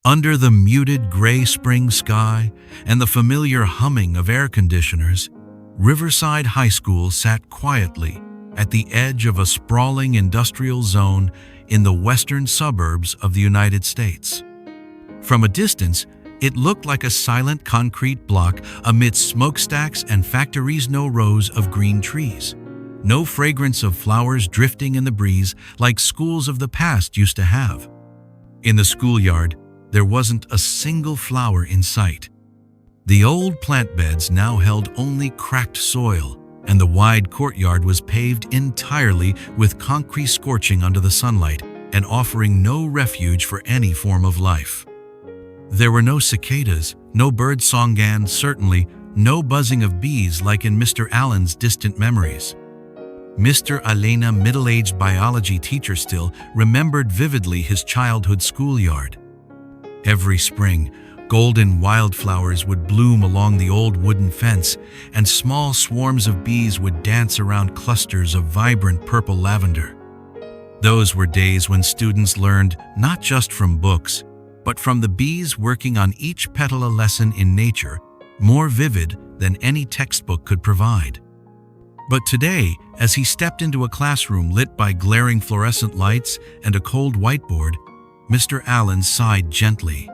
Under the muted gray spring sky and the familiar humming of air conditioners, Riverside High School sat quietly at the edge of a sprawling industrial zone in the western suburbs of the United States. From a distance, it looked like a silent concrete block amidst smokestacks and factories, no rows of green trees. No fragrance of flowers drifting in the breeze like schools of the past used to have. In the schoolyard, there wasn't a single flower in sight. The old plant beds now held only cracked soil, and the wide courtyard was paved entirely with concrete, scorching under the sunlight and offering no refuge for any form of life. There were no cicadas, no bird song, and certainly no buzzing of bees like in Mr. Allen's distant memories. Mr. Allen, middle-aged biology teacher, still remembered vividly his childhood schoolyard. Every spring, golden wildflowers would bloom along the old wooden fence, and small swarms of bees would dance around clusters of vibrant purple lavender. Those were days when students learned not just from books, but from the bees working on each petal, a lesson in nature more vivid than any textbook could provide. But today, as he stepped into a classroom lit by glaring fluorescent lights and a cold whiteboard, Mr. Allen sighed gently.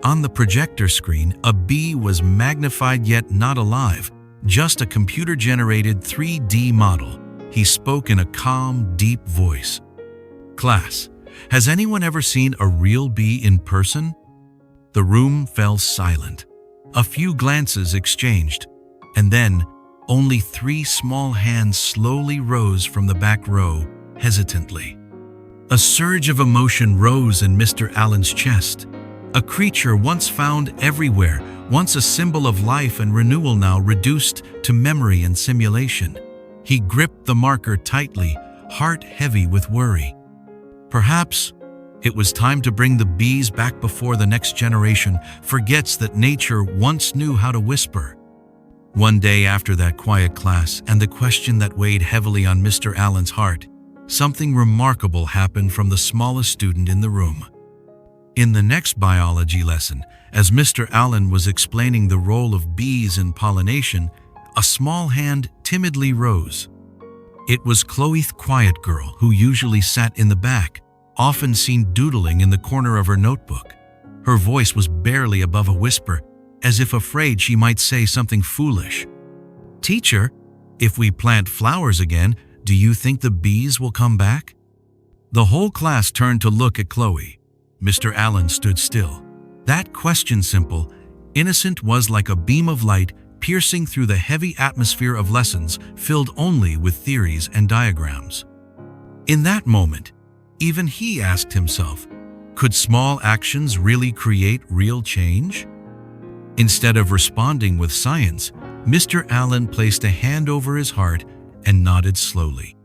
On the projector screen, a bee was magnified yet not alive, just a computer-generated 3D model. He spoke in a calm, deep voice. "Class, has anyone ever seen a real bee in person?" The room fell silent. A few glances exchanged, and then only 3 small hands slowly rose from the back row, hesitantly. A surge of emotion rose in Mr. Allen's chest. A creature once found everywhere, once a symbol of life and renewal, now reduced to memory and simulation. He gripped the marker tightly, heart heavy with worry. Perhaps it was time to bring the bees back before the next generation forgets that nature once knew how to whisper. One day after that quiet class and the question that weighed heavily on Mr. Allen's heart, something remarkable happened from the smallest student in the room. In the next biology lesson, as Mr. Allen was explaining the role of bees in pollination, a small hand timidly rose. It was Chloe, the quiet girl who usually sat in the back, often seen doodling in the corner of her notebook. Her voice was barely above a whisper, as if afraid she might say something foolish. "Teacher, if we plant flowers again, do you think the bees will come back?" The whole class turned to look at Chloe. Mr. Allen stood still. That question, simple, innocent, was like a beam of light piercing through the heavy atmosphere of lessons filled only with theories and diagrams. In that moment, even he asked himself, could small actions really create real change? Instead of responding with science, Mr. Allen placed a hand over his heart and nodded slowly.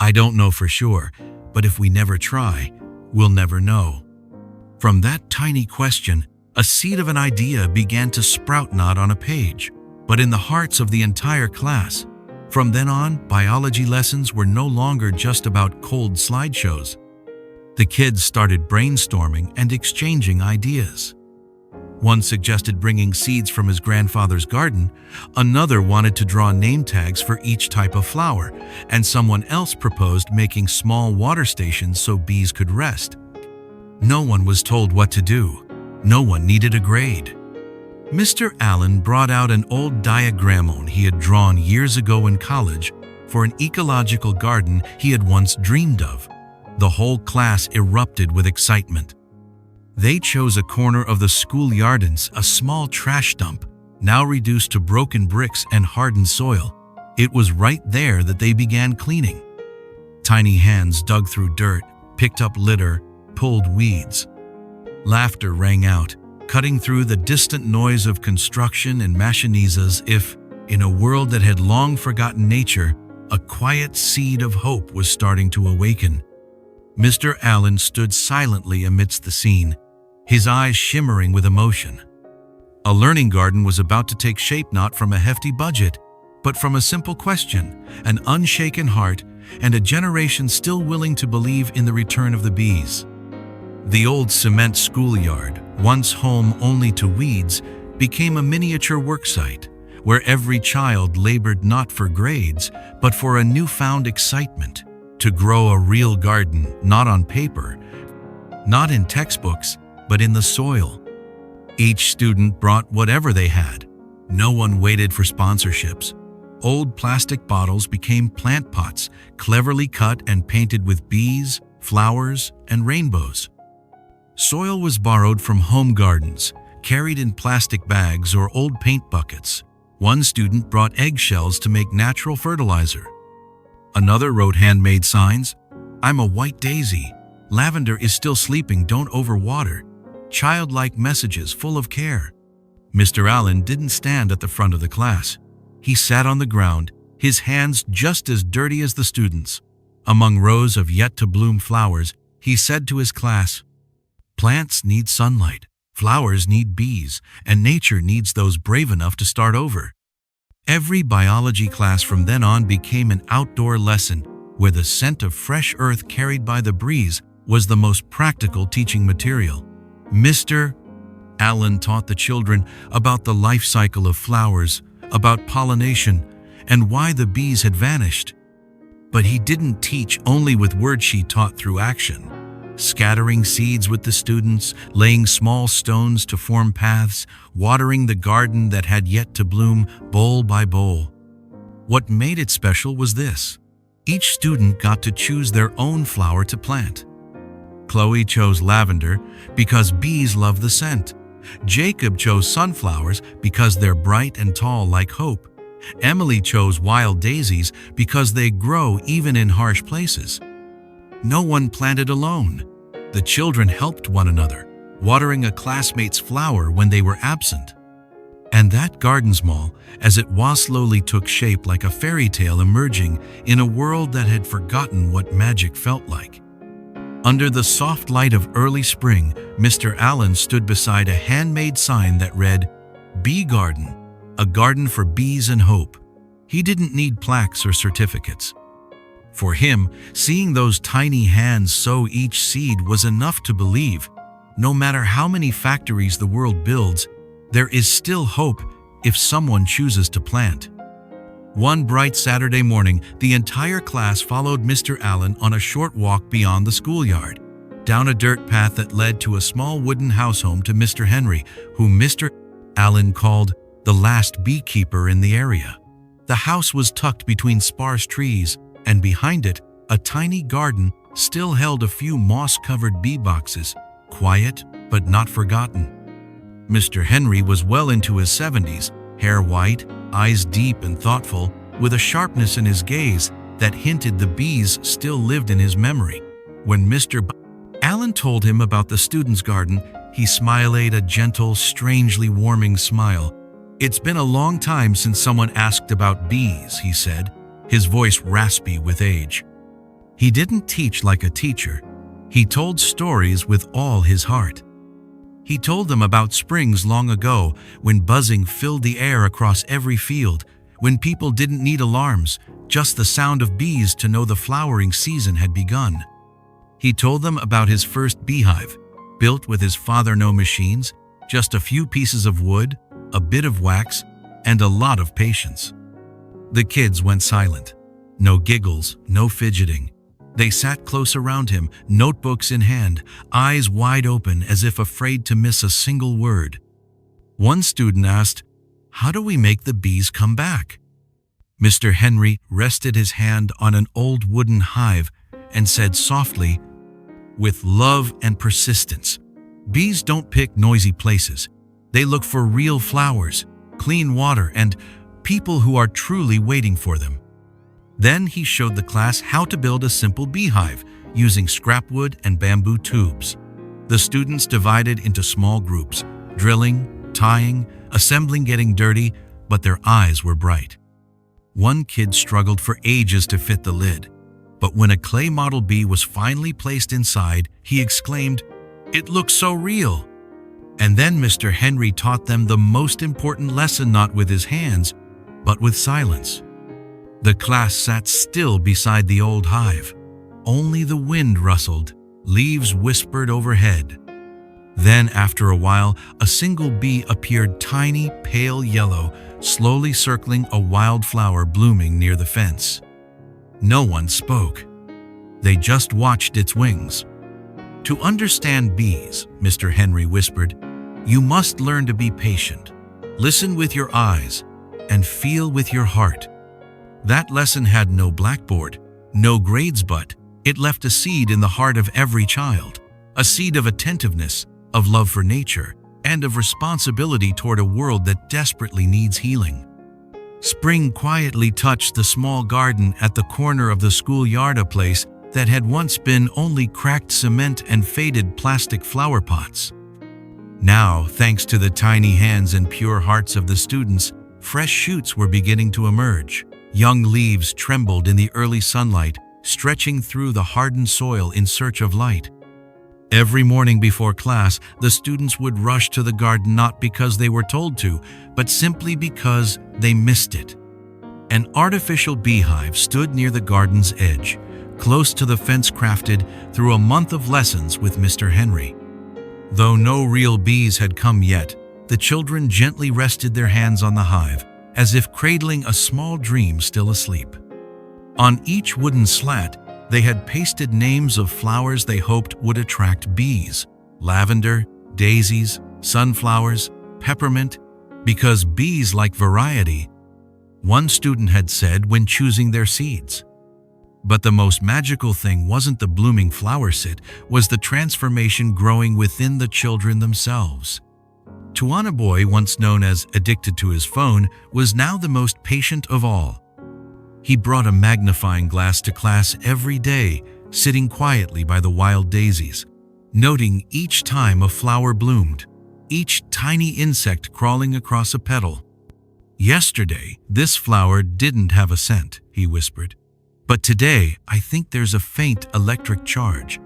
"I don't know for sure, but if we never try, we'll never know." From that tiny question, a seed of an idea began to sprout, not on a page, but in the hearts of the entire class. From then on, biology lessons were no longer just about cold slideshows. The kids started brainstorming and exchanging ideas. One suggested bringing seeds from his grandfather's garden, another wanted to draw name tags for each type of flower, and someone else proposed making small water stations so bees could rest. No one was told what to do. No one needed a grade. Mr. Allen brought out an old diagram he had drawn years ago in college for an ecological garden he had once dreamed of. The whole class erupted with excitement. They chose a corner of the schoolyard, a small trash dump, now reduced to broken bricks and hardened soil. It was right there that they began cleaning. Tiny hands dug through dirt, picked up litter, pulled weeds. Laughter rang out, cutting through the distant noise of construction and machines, as if, in a world that had long forgotten nature, a quiet seed of hope was starting to awaken. Mr. Allen stood silently amidst the scene, his eyes shimmering with emotion. A learning garden was about to take shape, not from a hefty budget, but from a simple question, an unshaken heart, and a generation still willing to believe in the return of the bees. The old cement schoolyard, once home only to weeds, became a miniature worksite where every child labored not for grades, but for a newfound excitement to grow a real garden, not on paper, not in textbooks, but in the soil. Each student brought whatever they had. No one waited for sponsorships. Old plastic bottles became plant pots, cleverly cut and painted with bees, flowers, and rainbows. Soil was borrowed from home gardens, carried in plastic bags or old paint buckets. One student brought eggshells to make natural fertilizer. Another wrote handmade signs. "I'm a white daisy. Lavender is still sleeping, don't overwater." Childlike messages full of care. Mr. Allen didn't stand at the front of the class. He sat on the ground, his hands just as dirty as the students'. Among rows of yet-to-bloom flowers, he said to his class, "Plants need sunlight, flowers need bees, and nature needs those brave enough to start over." Every biology class from then on became an outdoor lesson where the scent of fresh earth carried by the breeze was the most practical teaching material. Mr. Allen taught the children about the life cycle of flowers, about pollination, and why the bees had vanished. But he didn't teach only with words, he taught through action. Scattering seeds with the students, laying small stones to form paths, watering the garden that had yet to bloom bowl by bowl. What made it special was this: each student got to choose their own flower to plant. Chloe chose lavender because bees love the scent. Jacob chose sunflowers because they're bright and tall like hope. Emily chose wild daisies because they grow even in harsh places. No one planted alone. The children helped one another, watering a classmate's flower when they were absent. And that garden's mall, as it was, slowly took shape like a fairy tale emerging in a world that had forgotten what magic felt like. Under the soft light of early spring, Mr. Allen stood beside a handmade sign that read, "Bee Garden, a garden for bees and hope." He didn't need plaques or certificates. For him, seeing those tiny hands sow each seed was enough to believe, no matter how many factories the world builds, there is still hope if someone chooses to plant. One bright Saturday morning, the entire class followed Mr. Allen on a short walk beyond the schoolyard, down a dirt path that led to a small wooden house home to Mr. Henry, whom Mr. Allen called the last beekeeper in the area. The house was tucked between sparse trees, and behind it, a tiny garden still held a few moss-covered bee boxes, quiet but not forgotten. Mr. Henry was well into his 70s, hair white, eyes deep and thoughtful, with a sharpness in his gaze that hinted the bees still lived in his memory. When Mr. Allen told him about the student's garden, he smiled a gentle, strangely warming smile. "It's been a long time since someone asked about bees," he said, his voice raspy with age. He didn't teach like a teacher. He told stories with all his heart. He told them about springs long ago, when buzzing filled the air across every field, when people didn't need alarms, just the sound of bees to know the flowering season had begun. He told them about his first beehive, built with his father-no machines, just a few pieces of wood, a bit of wax, and a lot of patience. The kids went silent. No giggles, no fidgeting. They sat close around him, notebooks in hand, eyes wide open as if afraid to miss a single word. One student asked, "How do we make the bees come back?" Mr. Henry rested his hand on an old wooden hive and said softly, "With love and persistence. Bees don't pick noisy places. They look for real flowers, clean water, and people who are truly waiting for them." Then he showed the class how to build a simple beehive using scrap wood and bamboo tubes. The students divided into small groups, drilling, tying, assembling, getting dirty, but their eyes were bright. One kid struggled for ages to fit the lid, but when a clay model bee was finally placed inside, he exclaimed, "It looks so real." And then Mr. Henry taught them the most important lesson, not with his hands, but with silence. The class sat still beside the old hive. Only the wind rustled, leaves whispered overhead. Then, after a while, a single bee appeared, tiny, pale yellow, slowly circling a wildflower blooming near the fence. No one spoke. They just watched its wings. "To understand bees," Mr. Henry whispered, "you must learn to be patient. Listen with your eyes and feel with your heart." That lesson had no blackboard, no grades, but it left a seed in the heart of every child, a seed of attentiveness, of love for nature, and of responsibility toward a world that desperately needs healing. Spring quietly touched the small garden at the corner of the schoolyard, a place that had once been only cracked cement and faded plastic flower pots. Now, thanks to the tiny hands and pure hearts of the students, fresh shoots were beginning to emerge. Young leaves trembled in the early sunlight, stretching through the hardened soil in search of light. Every morning before class, the students would rush to the garden, not because they were told to, but simply because they missed it. An artificial beehive stood near the garden's edge, close to the fence, crafted through a month of lessons with Mr. Henry. Though no real bees had come yet, the children gently rested their hands on the hive, as if cradling a small dream still asleep. On each wooden slat, they had pasted names of flowers they hoped would attract bees: lavender, daisies, sunflowers, peppermint, because bees like variety, one student had said when choosing their seeds. But the most magical thing wasn't the blooming flower sit, was the transformation growing within the children themselves. Tuana Boy, once known as addicted to his phone, was now the most patient of all. He brought a magnifying glass to class every day, sitting quietly by the wild daisies, noting each time a flower bloomed, each tiny insect crawling across a petal. "Yesterday, this flower didn't have a scent," he whispered. "But today, I think there's a faint electric charge.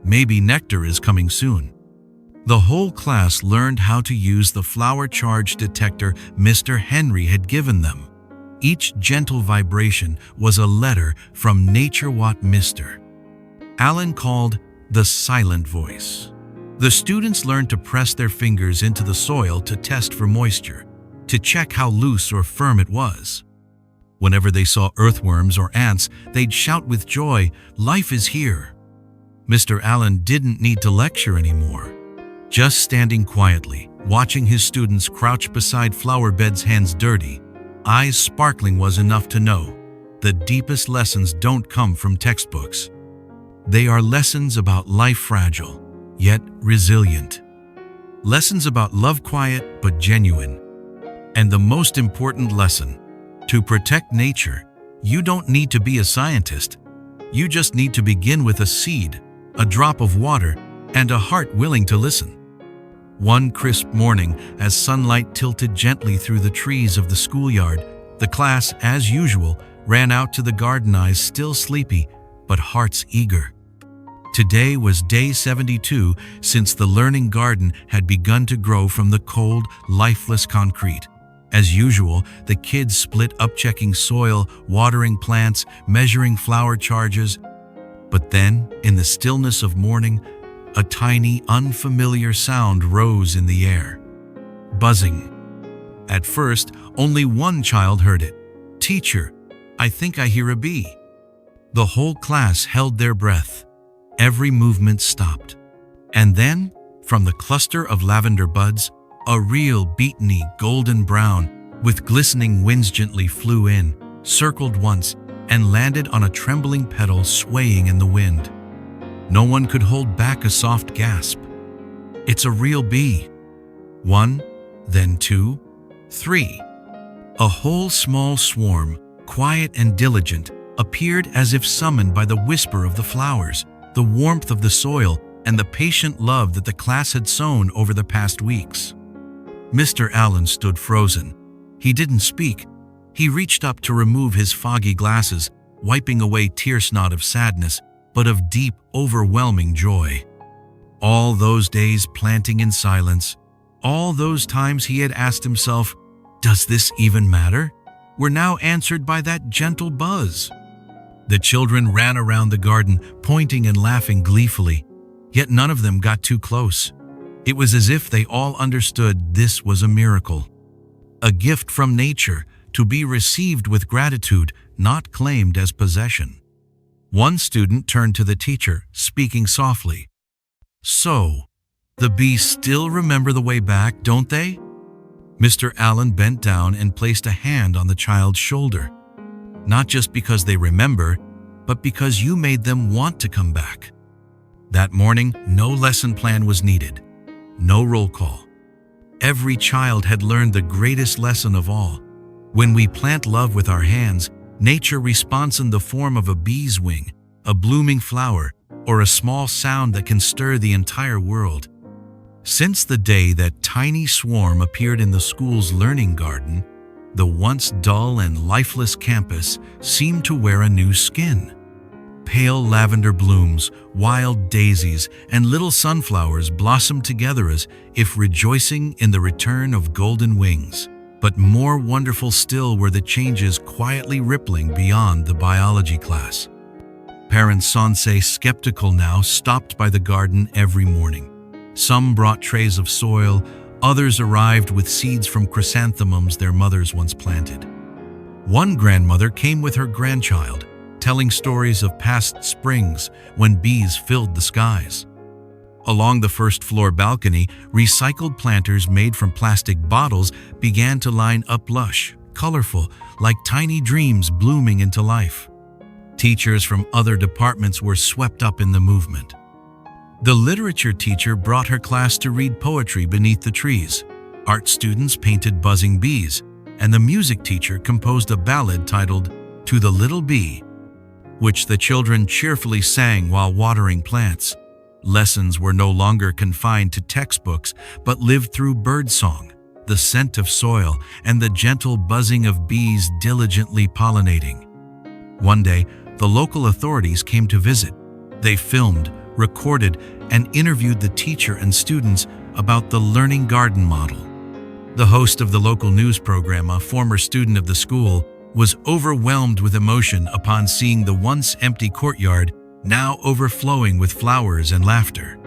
Maybe nectar is coming soon." The whole class learned how to use the flower charge detector Mr. Henry had given them. Each gentle vibration was a letter from nature, what Mr. Allen called the silent voice. The students learned to press their fingers into the soil to test for moisture, to check how loose or firm it was. Whenever they saw earthworms or ants, they'd shout with joy, "Life is here." Mr. Allen didn't need to lecture anymore. Just standing quietly, watching his students crouch beside flower beds, hands dirty, eyes sparkling, was enough to know the deepest lessons don't come from textbooks. They are lessons about life, fragile, yet resilient. Lessons about love, quiet but genuine. And the most important lesson: to protect nature, you don't need to be a scientist. You just need to begin with a seed, a drop of water, and a heart willing to listen. One crisp morning, as sunlight tilted gently through the trees of the schoolyard, the class, as usual, ran out to the garden, eyes still sleepy, but hearts eager. Today was day 72 since the learning garden had begun to grow from the cold, lifeless concrete. As usual, the kids split up, checking soil, watering plants, measuring flower charges. But then, in the stillness of morning, a tiny, unfamiliar sound rose in the air. Buzzing. At first, only one child heard it. "Teacher, I think I hear a bee." The whole class held their breath. Every movement stopped. And then, from the cluster of lavender buds, a real beatny golden brown, with glistening wings, gently flew in, circled once, and landed on a trembling petal swaying in the wind. No one could hold back a soft gasp. "It's a real bee." One, then two, three. A whole small swarm, quiet and diligent, appeared as if summoned by the whisper of the flowers, the warmth of the soil, and the patient love that the class had sown over the past weeks. Mr. Allen stood frozen. He didn't speak. He reached up to remove his foggy glasses, wiping away tears, not of sadness, but of deep, overwhelming joy. All those days planting in silence, all those times he had asked himself, "Does this even matter?" were now answered by that gentle buzz. The children ran around the garden, pointing and laughing gleefully. Yet none of them got too close. It was as if they all understood this was a miracle. A gift from nature to be received with gratitude, not claimed as possession. One student turned to the teacher, speaking softly. "So, the bees still remember the way back, don't they?" Mr. Allen bent down and placed a hand on the child's shoulder. "Not just because they remember, but because you made them want to come back." That morning, no lesson plan was needed. No roll call. Every child had learned the greatest lesson of all. When we plant love with our hands, nature responds in the form of a bee's wing, a blooming flower, or a small sound that can stir the entire world. Since the day that tiny swarm appeared in the school's learning garden, the once dull and lifeless campus seemed to wear a new skin. Pale lavender blooms, wild daisies, and little sunflowers blossomed together as if rejoicing in the return of golden wings. But more wonderful still were the changes quietly rippling beyond the biology class. Parents, sensei skeptical now, stopped by the garden every morning. Some brought trays of soil, others arrived with seeds from chrysanthemums their mothers once planted. One grandmother came with her grandchild, telling stories of past springs when bees filled the skies. Along the first-floor balcony, recycled planters made from plastic bottles began to line up lush, colorful, like tiny dreams blooming into life. Teachers from other departments were swept up in the movement. The literature teacher brought her class to read poetry beneath the trees. Art students painted buzzing bees, and the music teacher composed a ballad titled "To the Little Bee," which the children cheerfully sang while watering plants. Lessons were no longer confined to textbooks, but lived through birdsong, the scent of soil, and the gentle buzzing of bees diligently pollinating. One day, the local authorities came to visit. They filmed, recorded, and interviewed the teacher and students about the Learning Garden model. The host of the local news program, a former student of the school, was overwhelmed with emotion upon seeing the once empty courtyard now overflowing with flowers and laughter.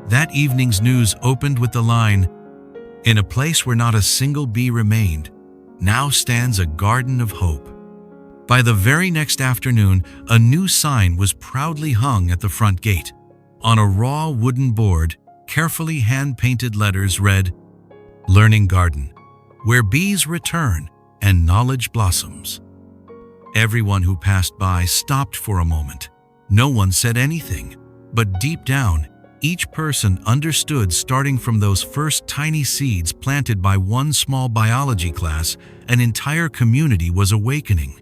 That evening's news opened with the line, "In a place where not a single bee remained, now stands a garden of hope." By the very next afternoon, a new sign was proudly hung at the front gate. On a raw wooden board, carefully hand-painted letters read, "Learning Garden, where bees return and knowledge blossoms." Everyone who passed by stopped for a moment. No one said anything, but deep down, each person understood, starting from those first tiny seeds planted by one small biology class, an entire community was awakening.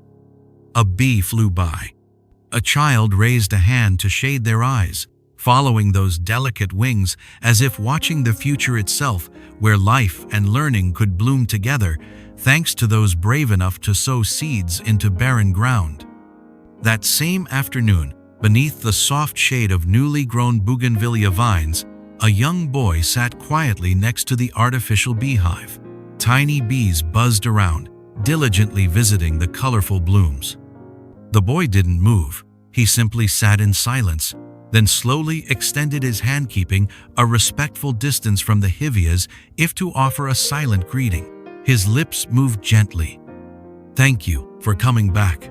A bee flew by. A child raised a hand to shade their eyes, following those delicate wings as if watching the future itself, where life and learning could bloom together, thanks to those brave enough to sow seeds into barren ground. That same afternoon, beneath the soft shade of newly grown bougainvillea vines, a young boy sat quietly next to the artificial beehive. Tiny bees buzzed around, diligently visiting the colorful blooms. The boy didn't move. He simply sat in silence, then slowly extended his hand, keeping a respectful distance from the hivias if to offer a silent greeting. His lips moved gently. "Thank you for coming back."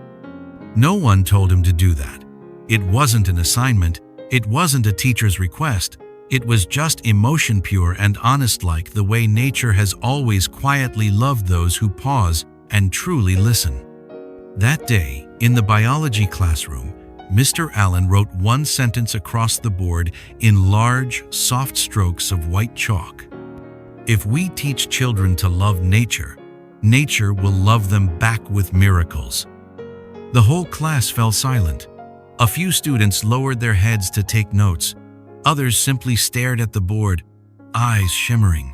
No one told him to do that. It wasn't an assignment. It wasn't a teacher's request. It was just emotion, pure and honest, like the way nature has always quietly loved those who pause and truly listen. That day, in the biology classroom, Mr. Allen wrote one sentence across the board in large, soft strokes of white chalk. If we teach children to love nature, nature will love them back with miracles. The whole class fell silent. A few students lowered their heads to take notes. Others simply stared at the board, eyes shimmering.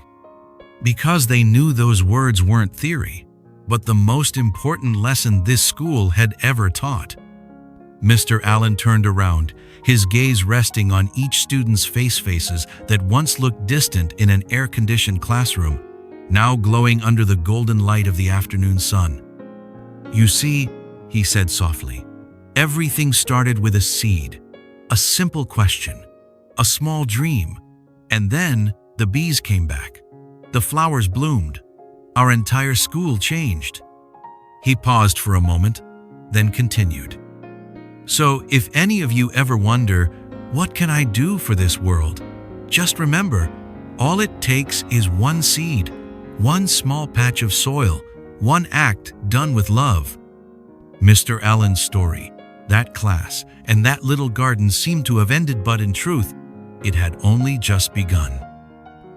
Because they knew those words weren't theory, but the most important lesson this school had ever taught. Mr. Allen turned around, his gaze resting on each student's faces that once looked distant in an air-conditioned classroom, now glowing under the golden light of the afternoon sun. "You see," he said softly, "everything started with a seed, a simple question. a small dream. And then the bees came back. The flowers bloomed. Our entire school changed. He paused for a moment, then continued. So if any of you ever wonder, what can I do for this world? Just remember, all it takes is one seed, one small patch of soil, one act done with love. Mr. Allen's story, that class, and that little garden seemed to have ended, but in truth, it had only just begun.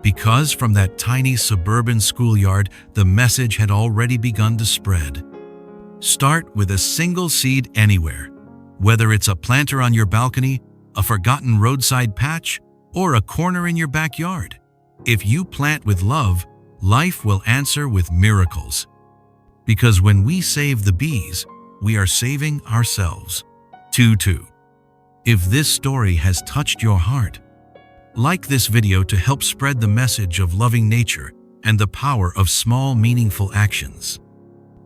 Because from that tiny suburban schoolyard, the message had already begun to spread. Start with a single seed anywhere, whether it's a planter on your balcony, a forgotten roadside patch, or a corner in your backyard. If you plant with love, life will answer with miracles. Because when we save the bees, we are saving ourselves. 2. If this story has touched your heart, like this video to help spread the message of loving nature and the power of small, meaningful actions.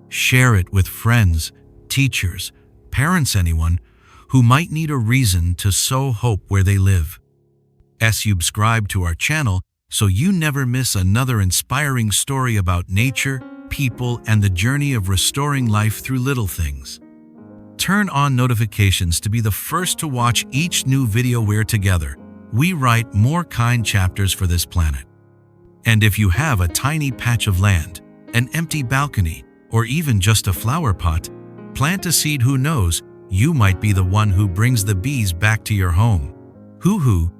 Share it with friends, teachers, parents, anyone who might need a reason to sow hope where they live. Subscribe to our channel so you never miss another inspiring story about nature, people, and the journey of restoring life through little things. Turn on notifications to be the first to watch each new video where together we write more kind chapters for this planet. And if you have a tiny patch of land, an empty balcony, or even just a flower pot, plant a seed. Who knows, you might be the one who brings the bees back to your home. Hoo-hoo.